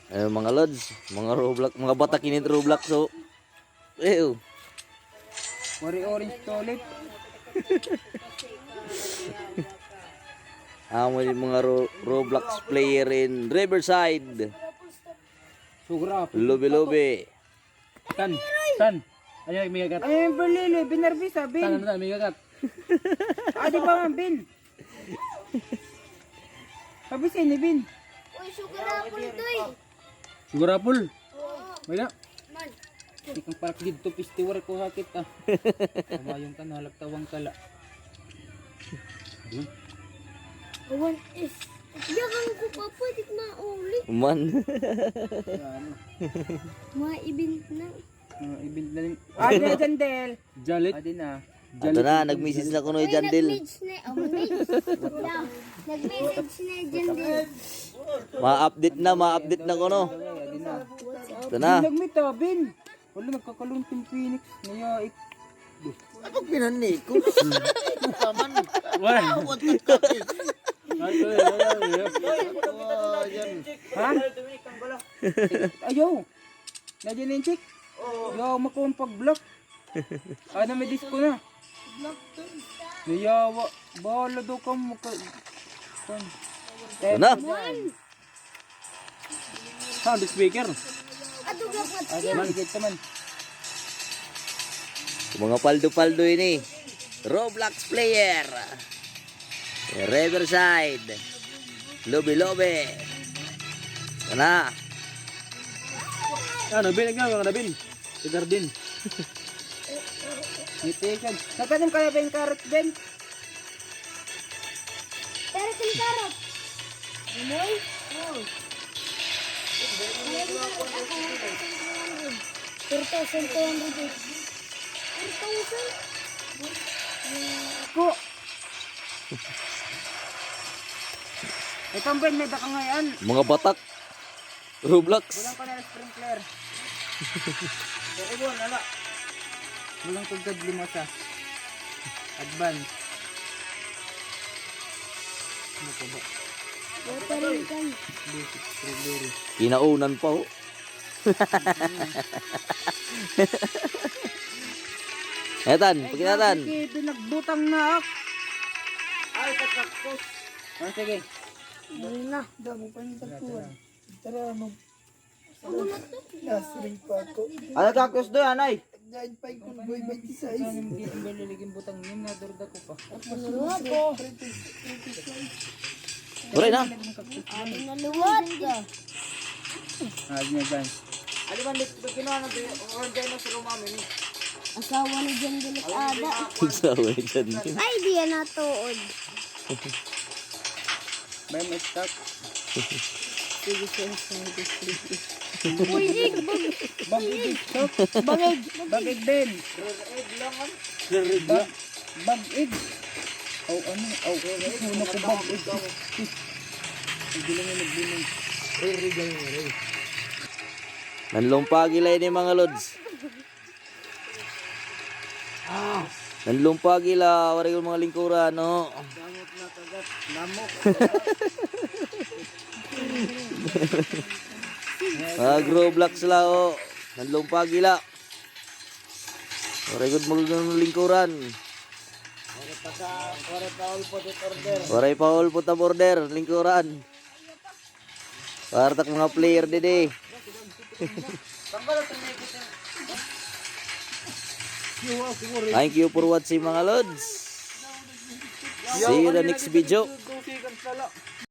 Ayun mga lods, mga Roblox, mga bata kinit Roblox so. Ew. Orange toilet. Amo yung mga Roblox player in Riverside. Sugra. Lobe-lobe. Tan. Ayan, may gagat. Ay, Berlili, binarbisa, Tan, bin. may gagat. Di ba man, bin? Pabisin ni bin. Uy, sugar apple to eh. Sugar apple. May na. Man, Ikang parak dito, pistiwar ko hakit ah. Kamayong ka, nalagtawang kala. awan is. Yakan ko pa pwede mauli. Man. Ano, Maibint na. ibig na rin. Di na, Jandel. Jalit. Di na. Ato na, nag-message na ko no Jandil. Nag-message na. Nag-message na dyan din. Ma-update na ko no. Di na. Ito na. Nagmit ah, bin. Wala, nagkakalunting Phoenix. Ngayon, Ano pinani ko? Wan. ha? Ayaw. Nandiyan na yung chick. Ayaw, makuha ang pag-block. Ano, may disco na. Nayawa. Bahala daw ka mo. Ito na. Sound speaker. Adugak na Ay, maligid ka man. Mga paldo-paldo ini. Roblox player. Riverside. Lobe-lobe. Ito na. Ano, bin, nagagawa ka na, bin. Sa garden. Nitikan. Natanim ka na ba yung carrot, Ben? Pero karot. Amoy? Oo. 4,200. 4,000? Ko. Itong Ben, may daka ngayon. Mga batak. Roblox. Walang ka na sprinkler. Pero ibon, ala. Walang tugad lima sa advance. Ano pa ba? Watering can. Basic strawberry. Kinaunan pa ho. Etan, pakinatan. Sige, pinagbutang na ako. Ay, kakakos. Sige. Dali na. Damo pa yung tagpuan. Tara, ano? Ano na to? Nasring pa ako. Ano kakos doon, anay? Dahil pa yung boy 26. Ano yung baliligin butang yun, nadurda ko pa. Naluwag ko. Uray na. Naluwag ka. Ayos na dyan. Ano ba, kinuha na ito? Order na sa rumami ni. Asawa ni Jan Dilit Ada. Sawa ni Jan. Ay, di yan natuod. May may stock. Uy, Bag-ig. Bangig. Bag-ig din. Rare-egg lang ano? Bag-ig. Oh, ano? Oh, ano ko bag-ig. Hindi lang yung nagbunong. Rare-egg lang yung rare. Nanlumpagi lang ni mga lods. Nanlumpagi la, wari ko mga lingkuran, no? Damot na kagat. Namok. Roblox la, oh. Nanlumpagi la. Wari ko mga lingkuran. Waray pa all po ta border, lingkuran. Partak mga player dede. Thank you for watching mga lods. See you the next video.